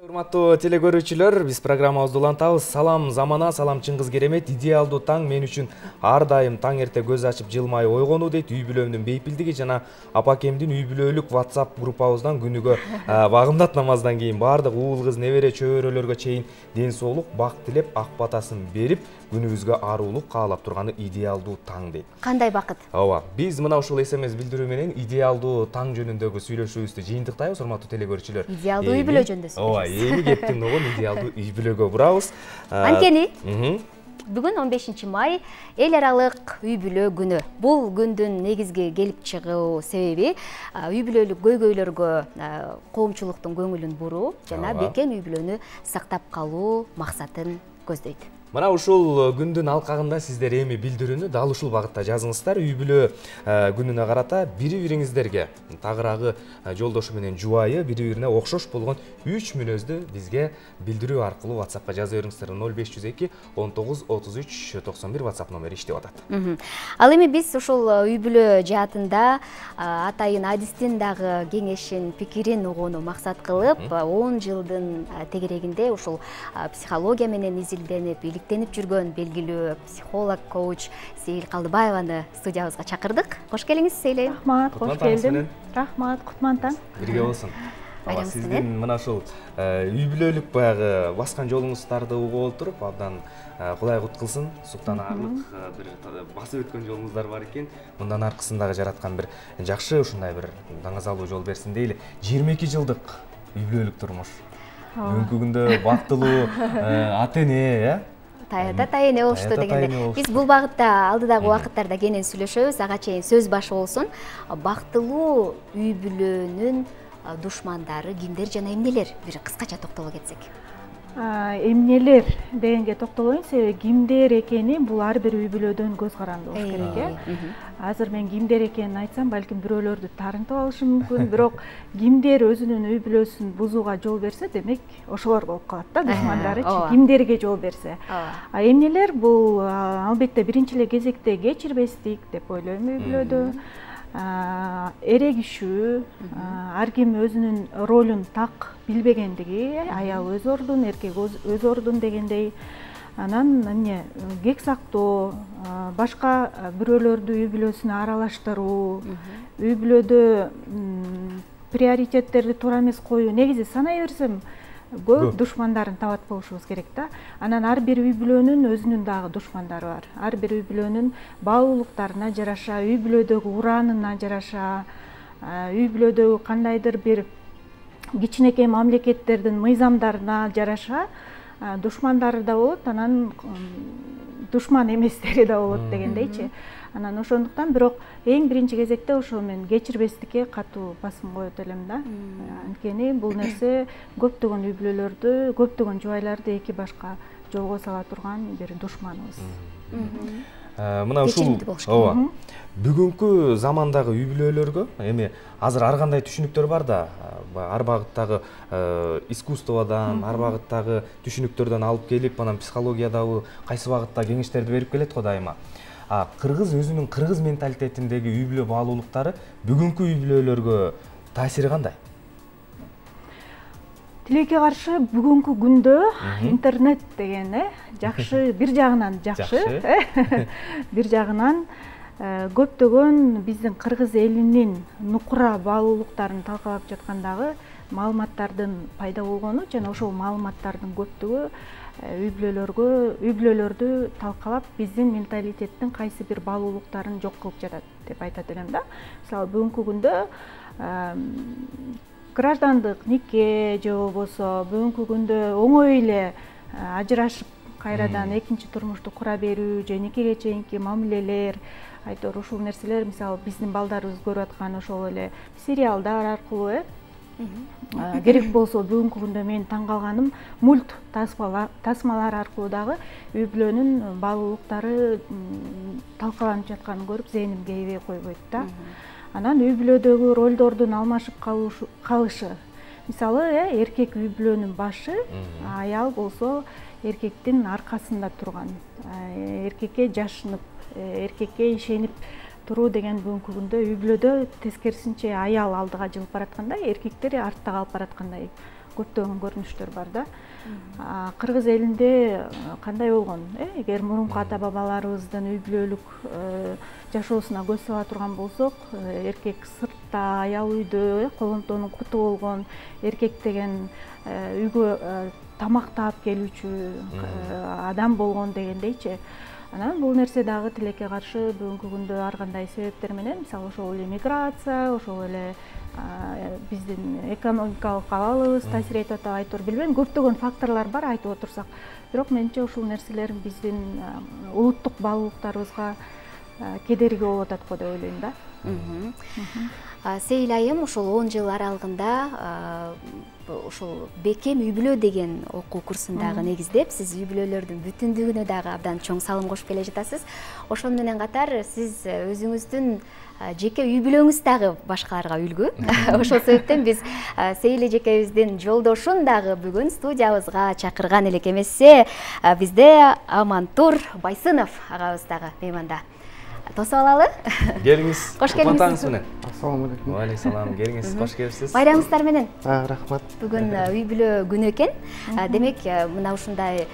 Урматтуу телекөрүүчүлөр, биз программабызды улантабыз. Салам замана, салам Чыңгыз Керемет. Идеалдуу таң мен үчүн ар дайым таң эрте көз ачып жылмай ойгонуу дейт. Үй бүлөмдүн бейпилдиги жана апакемдин үй бүлөлүк WhatsApp группабыздан күнүгө багымдат намаздан кийин бардык уул кыз, небере чөбөрөлөргө чейин ден соолук, бак тилеп, ак батасын берип, күнүбүзгө арулук каалап турганы идеалдуу таң дейт. Кандай бакыт? Ооба, биз мына ушул SMS билдирүү менен идеалдуу таң жөнүндөгү сүйлөшүүбүздү жыйынтыктайбыз, урматтуу телекөрүүчүлөр. Идеалдуу үй бүлө жөнүндө сүйлөшөбүз. Эми кептин огон идеалдуу үй бүлөгө бурабыз. Анткени бүгүн 15 май эл аралык үй бүлө күнү. Бул күндүн негизги келип чыгуу себеби үй бүлөлүк көйгөйлөргө коомчулуктун көңүлүн буруу жана бекем үй бүлөнү сактап калуу максатын көздөйт. Мына ушул күндүн алкагында сиздер эми билдирүүнү дал ушул багытта жазыңыздар. Үй бүлө күнүнө карата бири-бириңиздерге тагыраагы жолдошу менен жубайы, бири-бирине окшош болгон 3 мүнөздү бизге билдирүү аркылуу WhatsAppка жаза бериңиздер. 0502 19 33 91 WhatsApp номери иштеп атат. Ал эми биз ушул үй бүлө жаатында атайын адистин дагы кеңешин, пикирин угууну максат кылып, 10 жылдын тегерегинде ушул психология менен изилденип, иликтенип жүргөн белгилүү психолог, коуч Сейил Калдыбаеваны студиябызга чакырдык. Кош келиңиз, Сейил. Рахмат, кош келдим. Рахмат, кутман таң. Бирге болсун. Сиздин мына ушул үй бүлөлүк баягы баскан жолуңуздарды угуп отуруп, абдан Кудай кут кылсын, суктанаарлык бир басып өткөн жолуңуздар бар экен. Мындан аркысындагы жараткан бир жакшы ушундай бир даңазалуу жол берсин дейли. 22 жылдык үй бүлөлүк турмуш. Бүгүнкү күндө бактылуу ата-эне, Таята тайыне болушту дегенде. Биз бул багытта алдыдагы убакыттарда кенен сүйлөшөбүз, ага чейин сөз башы болсун. Бактылуу үй бүлөнүн душмандары кимдер жана эмнелер? Бир кыскача токтоло кетсек. Эмнелер дегенге токтолоюн, себеби кимдер экени бул ар бир үй бүлөдөн көз каранды болуш керек, Азыр мен кимдер экенин айтсам, балким бирөөлөрдү таарынтып алышы мүмкүн, бирок кимдер өзүнүн үй бүлөсүн бузууга жол берсе, демек ошолор болуп калат да, душмандарычы, кимдерге жол берсе. Эмнелер бул албетте биринчи эле кезекте кечирбестик деп ойлойм үй бүлөдө. Эрегишүү, ар ким өзүнүн ролун так билбегендиги, аял өз ордун, эркек өз ордун дегендей. Анан эмне кек сактоо, башка бирөөлөрдү үй бүлөсүнө аралаштыруу, үй бүлөдө приоритеттерди туура эмес коюу. Негизи санай берсем көп душмандарын табат болушубуз керек да. Анан ар бир үй бүлөнүн өзүнүн дагы душмандары бар. Ар бир үй бүлөнүн баалуулуктарына жараша, үй бүлөдөгү ураанына жараша, үй бүлөдөгү кандайдыр бир кичинекей мамлекеттердин мыйзамдарына жараша душмандары да болот, анан душман эместери да болот дегендейчи. Анан ошондуктан бирок эң биринчи кезекте ошо мен кечирбестикке катуу басым коет элем да. Анткени бул нерсе көптөгөн үй бүлөлөрдү, көптөгөн жубайларды эки башка жолго сала турган бир душманыбыз. Мына ушул бүгүнкү замандагы үй бүлөлөргө эми азыр ар кандай түшүнүктөр бар да, ар багыттагы искусстводан, ар багыттагы түшүнүктөрдөн алып келип, анан психологиядагы кайсы багытта кеңештерди берип келет го дайыма. Кыргыз өзүнүн кыргыз менталитетиндеги үй бүлө баалуулуктары бүгүнкү үй бүлөлөргө таасири кандай? Тилекке каршы бүгүнкү күндө интернет деген жакшы, бир жагынан жакшы, бир жагынан көптөгөн биздин кыргыз элинин нукура баалуулуктарын талкалап жаткандагы маалыматтардын пайда болгону жана ошол маалыматтардын көптүгү үй бүлөлөрдү талкалап биздин менталитеттин кайсы бир баалуулуктарын жок кылып жатат деп айтат элем да. Мисалы бүгүнкү күндө граждандык нике же болбосо бүгүнкү күндө оңой эле ажырашып кайрадан экинчи турмушту кура берүү же никеге чейинки мамилелер, айтор ушул нерселер мисалы биздин балдарыбыз көрүп аткан ошол эле сериалдар аркылуу керек болсо бүгүнкү күндө мен таң калганым мульт тасмалар аркылуу дагы үй бүлөнүн баалуулуктары талкаланып жатканын көрүп зээнимге ийбей койбойт да. Анан үй бүлөдөгү ролдордун алмашып калышы. Мисалы, эркек үй бүлөнүн башы, аял болсо эркектин аркасында турган, эркекке жашынып, эркекке ишенип туруу деген бүгүнкү күндө үй бүлөдө тескерисинче аял алдыга жылып бараткандай, эркектер артта калып бараткандай көптөгөн көрүнүштөр бар да. Кыргыз элинде кандай болгон? Эгер мурунку ата бабаларыбыздын үй бүлөлүк жашоосуна көз сала турган болсок, эркек сыртта, аял үйдө, колонтонун куту болгон, эркек деген үйгө тамак таап келүүчү адам болгон дегендейчи. Анан бул нерсе дагы тилекке каршы бүгүнкү күндө ар кандай себептер менен, мисалы ошол эле миграция, ошол эле биздин экономикалык абалыбыз таасир этип атабы айтор билбейм, көптөгөн факторлор бар айтып отурсак. Бирок менимче ушул нерселер биздин улуттук баалуулуктарыбызга кедерги болуп атат го деп ойлойм да. Сейил айым ушул 10 жыл аралыгында ушул бекем үй бүлө деген окуу курсун дагы негиздеп, сиз үй бүлөлөрдүн бүтүндүгүнө дагы абдан чоң салым кошуп келе жатасыз. Ошону менен катар сиз өзүңүздүн жеке үй бүлөңүз дагы башкаларга үлгү. Ошол себептен биз Сейил эжекебиздин жолдошун дагы бүгүн студиябызга чакырган элек эмесе, бизде Амантур Байсынов агабыз дагы мейманда. Тосуп алалы. Келиңиз. Кош келиңиз. Кутмандыңыз менен. Ассаламу алейкум. Ва алейкум салам. Келиңиз. Кош келипсиз. Байрамыңыздар менен. Рахмат. Бүгүн үй бүлө күнү экен. Демек, мына ушундай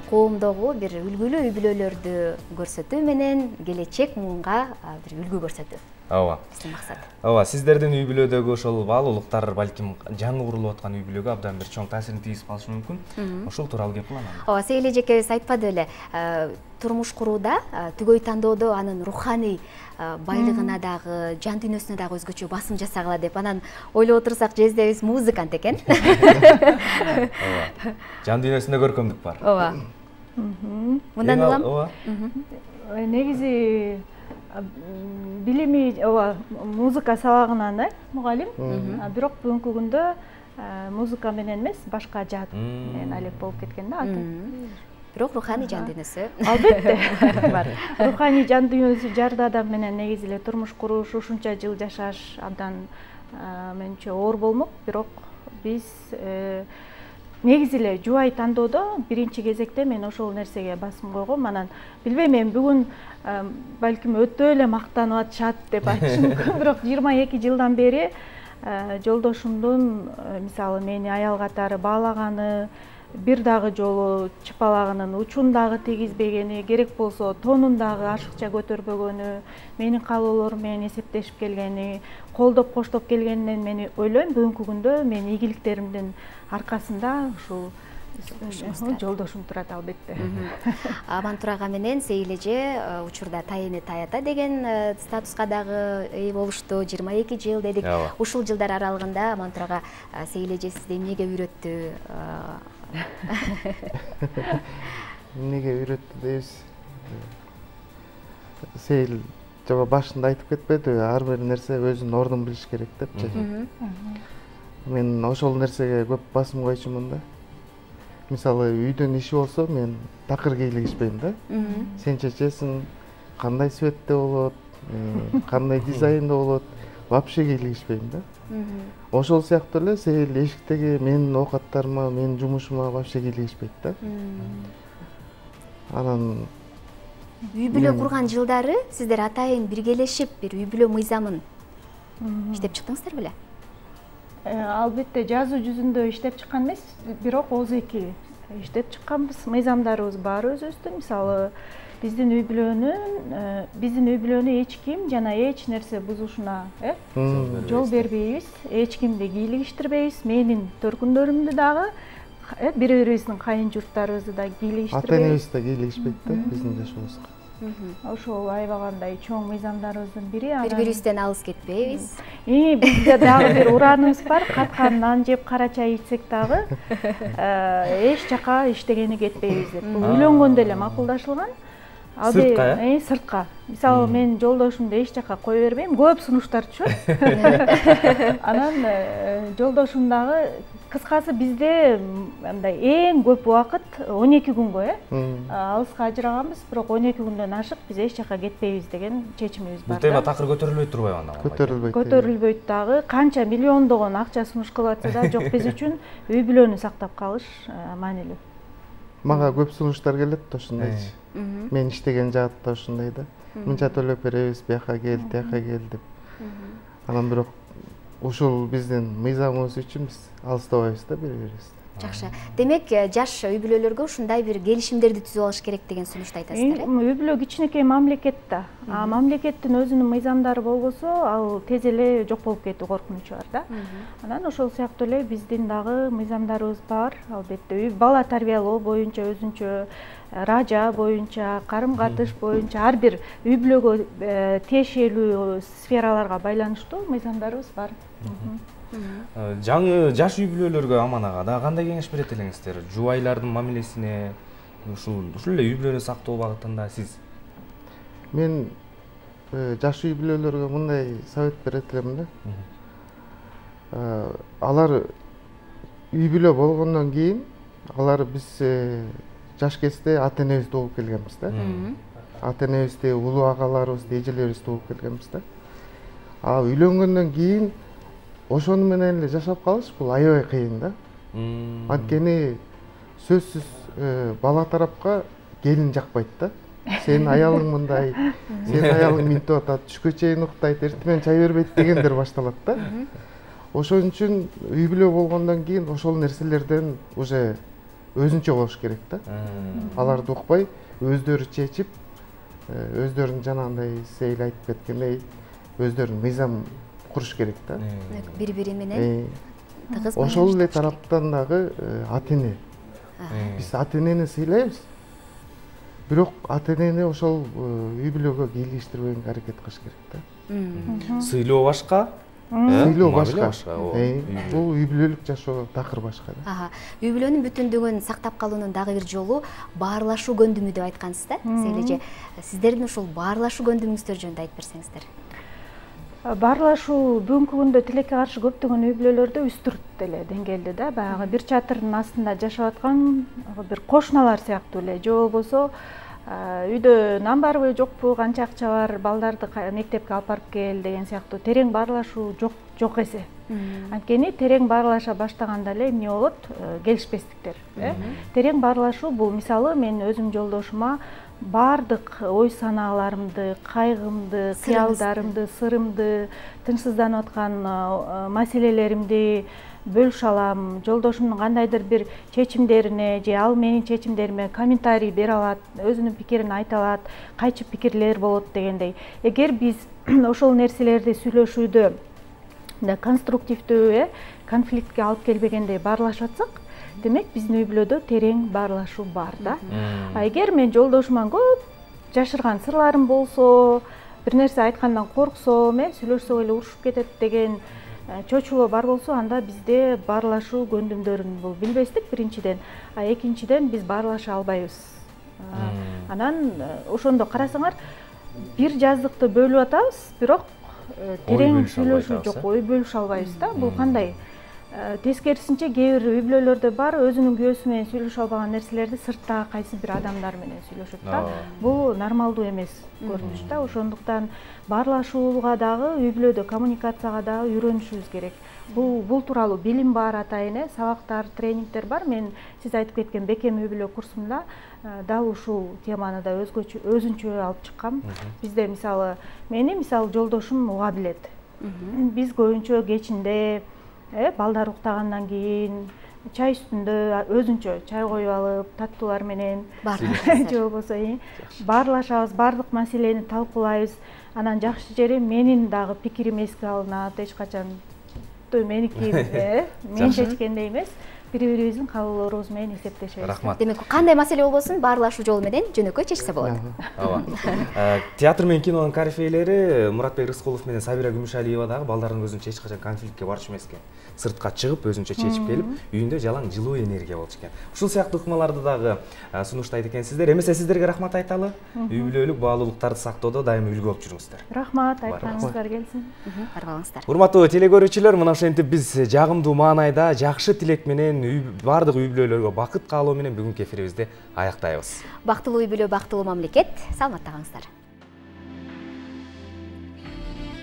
коомдогу бир үлгүлүү үй бүлөлөрдү көрсөтүү менен келечек муунга бир үлгү көрсөтүү. Ооба. Биздин максат. Ооба, сиздердин үй бүлөдөгү ошол баалуулуктар балким жаңы курулуп аткан үй бүлөгө абдан бир чоң таасирин тийгизип калышы мүмкүн. Ошол тууралуу кеп кылам. Ооба, Сейил эжекебиз айтпады беле, турмуш курууда, түгөй тандоодо анын руханий байлыгына дагы, жан дүйнөсүнө дагы өзгөчө басым жасагыла деп. Анан ойлоп отурсак, жездебиз музыкант экен. Ооба. Жан дүйнөсүндө көркөмдүк бар. Ооба. Мындан улам. Ооба. Негизи билими, музыка сабагынан мугалим. Бирок бүгүнкү күндө музыка менен эмес, башка жаат менен алек болуп кеткен да атым. Бирок руханий жан дүйнөсү Албетте бар. Руханий жан дүйнөсү жарды адам менен негизи эле турмуш куруш, ушунча жыл жашаш абдан менимче оор болмок. Бирок биз негизи эле жубай тандоодо биринчи кезекте мен ошол нерсеге басым койгом. Анан билбейм, мен бүгүн балким өтө эле мактанып атышат деп айтышым мүмкүн, бирок 22 жылдан бери жолдошумдун мисалы мени аял катары баалаганы, бир дагы жолу чыпалагынын учун дагы тийгизбегени, керек болсо тонун дагы ашыкча көтөрбөгөнү, менин каалоолорум менен эсептешип келгени, колдоп коштоп келгенинен мени ойлойм бүгүнкү күндө менин ийгиликтеримдин аркасында ушул жолдошум турат албетте. Амантур ага менен Сейил эже учурда тайыны таята деген статуска дагы ээ болушту. 22 жыл дедик. Ушул жылдар аралыгында Амантур ага Сейил эже сизди эмнеге үйрөттү? Эмнеге үйрөттү дейбиз? Сейил жаба башында айтып кетпедиби, ар бир нерсе өзүнүн ордун билиш керек депчи. Мен ошол нерсеге көп басым койчумун да. Мисалы үйдөн иши болсо мен такыр кийлигишпейм да. Сен чечесиң, кандай светте болот, кандай дизайнда болот, вообще кийлигишпейм да. Ошол сыяктуу эле Сейил эшиктеги менин оокаттарыма, менин жумушума вообще кийлигишпейт да. Анан үй бүлө курган жылдары сиздер атайын биргелешип бир үй бүлө мыйзамын иштеп чыктыңыздар беле? Албетте жазуу жүзүндө иштеп чыккан эмес, бирок ооз-эки иштеп чыкканбыз. Мыйзамдарыбыз бар өзүбүздүн. Мисалы биздин үй бүлөнү эч ким жана эч нерсе бузушуна жол бербейбиз. Эч кимди кийлигиштирбейбиз. Менин төркүндөрүмдү дагы, бири-бирибиздин кайын журттарыбызды да кийлигиштирбейбиз. Ата-энебиз да кийлигишпейт да биздин жашообузга. Ошол аябагандай чоң мыйзамдарыбыздын бири. Бири-бирибизден алыс кетпейбиз. Бизде дагы бир урааныбыз бар. Каткан нан жеп кара чай ичсек дагы эч жака иштегени кетпейбиз деп. Бул үйлөнгөндө эле макулдашылган. Сыртка, сыртка. Мисалы мен жолдошумду эч жака кое бербейм. Көп сунуштар түшөт. Анан жолдошум дагы, кыскасы бизде мындай эң көп убакыт 12 күнгө алыска ажыраганбыз, бирок 12 күндөн ашык биз эч жака кетпейбиз деген чечимибиз бар. Бул тема такыр көтөрүлбөйт турбайбы анда? Көтөрүлбөйт дагы. Канча миллиондогон акча сунуш кылып атса да, жок, биз үчүн үй бүлөнү сактап калыш маанилүү. Мага көп сунуштар келет да ошондойчу. Мен иштеген жаатта ошондой да. Мынча төлөп беребиз, бияка кел, тияка кел деп. Анан бирок ошол биздин мыйзамыбыз үчүн биз алыстабайбыз да бири-бирибизди. Жакшы. Демек, жаш үй бүлөлөргө ушундай бир келишимдерди түзүп алыш керек деген сунушту айтасыздар, Үй бүлө кичинекей мамлекет да. Мамлекеттин өзүнүн мыйзамдары болбосо, ал тез эле жок болуп кетүү коркунучу бар да. Анан ошол сыяктуу эле биздин дагы мыйзамдарыбыз бар. Албетте, бала тарбиялоо боюнча өзүнчө, ража боюнча, карым-катыш боюнча ар бир үй бүлөгө тиешелүү сфераларга байланыштуу мыйзамдарыбыз бар. Жаңы жаш үй бүлөлөргө Аман ага да кандай кеңеш берет элеңиздер? Жубайлардын мамилесине, ушул эле үй бүлөнү сактоо багытында сиз? Мен жаш үй бүлөлөргө мындай совет берет элем да. Алар үй бүлө болгондон кийин алар биз жаш кезде ата-энебизди угуп келгенбиз да. Ата-энебизди, улуу агаларыбызды, эжелерибизди угуп келгенбиз да. А үйлөнгөндөн кийин ошону менен эле жашап калыш бул аябай кыйын да. Анткени сөзсүз бала тарапка келин жакпайт да. Сенин аялың мындай, сенин аялың минтип атат, түшкө чейин уктайт, эртең чай бербейт дегендер башталат да. Ошон үчүн үй бүлө болгондон кийин ошол нерселерден уже өзүнчө болуш керек да. Аларды укпай, өздөрү чечип, өздөрүнүн жанагындай Сейил айтып кеткендей, өздөрүнүн мыйзам куруш керек да. Бири-бири менен тыгыз ошол эле тараптан дагы ата-эне. Биз ата-энени сыйлайбыз. Бирок ата-энени ошол үй бүлөгө кийлиштирбегенге аракет кылыш керек да. Сыйлоо башка, сыйлоо башка. Бул үй бүлөлүк жашоо такыр башка да. Үй бүлөнүн бүтүндүгүн сактап калуунун дагы бир жолу баарлашуу көндүмү деп айткансыз да. Сейил, сиздердин ушул баарлашуу көндүмүңүздөр жөнүндө айтып берсеңиздер. Баарлашуу бүгүнкү күндө тилекке каршы көптөгөн үй бүлөлөрдө үстүрт эле деңгээлде да, баягы бир чатырдын астында жашап аткан бир кошуналар сыяктуу эле, же болбосо үйдө нан барбы жокпу, канча акча бар, балдарды мектепке алып барып кел деген сыяктуу терең баарлашуу жок эсе. Анткени терең баарлаша баштаганда эле эмне болот? Келишпестиктер. Терең баарлашуу бул мисалы мен өзүм жолдошума бардык ой санааларымды, кайгымды, кыялдарымды, сырымды, тынчсызданып аткан маселелеримди бөлүшө алам. Жолдошумдун кандайдыр бир чечимдерине же ал менин чечимдериме комментарий бере алат, өзүнүн пикирин айта алат, кайчы пикирлер болот дегендей. Эгер биз ошол нерселерди сүйлөшүүдө конструктивдүү, конфликтке алып келбегендей баарлашып атсак, демек биздин үй бүлөдө терең баарлашуу бар да. Эгер мен жолдошума көп жашырган сырларым болсо, бир нерсе айткандан корксом, сүйлөшсөк эле урушуп кетет деген чочулоо бар болсо, анда бизде баарлашуу көндүмдөрүн бул билбестик биринчиден, экинчиден биз баарлаша албайбыз. Анан ошондо карасаңар, бир жаздыкты бөлүп атабыз, бирок терең сүйлөшүү жок, ой бөлүшө албайбыз да. Бул кандай? Тескерисинче кээ бир үй бүлөлөрдө бар, өзүнүн күйөөсү менен сүйлөшө албаган нерселерди сырттагы кайсы бир адамдар менен сүйлөшөт да. Бул нормалдуу эмес көрүнүш да. Ошондуктан баарлашууга дагы, үй бүлөдө коммуникацияга дагы үйрөнүшүбүз керек. Бул тууралуу билим бар атайын, сабактар, тренингдер бар. Мен сиз айтып кеткен Бекем үй бүлө курсумда дал ушул теманы да өзүнчө алып чыккам. Бизде мисалы, жолдошум уга билет. Биз көбүнчө кечинде балдар уктагандан кийин чай үстүндө өзүнчө чай коюп алып, таттуулар менен же болбосо баарлашабыз, бардык маселени талкуулайбыз. Анан жакшы жери менин дагы пикирим эске алынат, эч качан меники мен чечкендей эмес, бири-бирибиздин кабылоорубуз менен эсептешебиз. Рахмат. Демек, кандай маселе болбосун баарлашуу жолу менен жөнөкөй чечсе болот. Театр менен кинонун корифейлери Муратбек Рыскулов менен Сабира Күмүшалиева дагы балдардын көзүнчө эч качан конфликтке барчу эмес экен. Сыртка чыгып, өзүнчө чечип келип, үйүндө жалаң жылуу энергия болчу экен. Ушул сыяктуу ыкмаларды дагы сунуштайт экенсиздер. Эмесе сиздерге рахмат айталы. Үй бүлөлүк баалуулуктарды сактоодо дайыма үлгү болуп жүрүңүздөр. Рахмат, айтканыңыздар келсин. Бар болуңуздар. Урматтуу телекөрүүчүлөр, мына ошентип биз жагымдуу маанайда жакшы тилек менен бардык үй бүлөлөргө бакыт каалоо менен бүгүнкү эфирибизди аяктайбыз. Бактылуу үй бүлө, бактылуу мамлекет. Саламатта калыңыздар.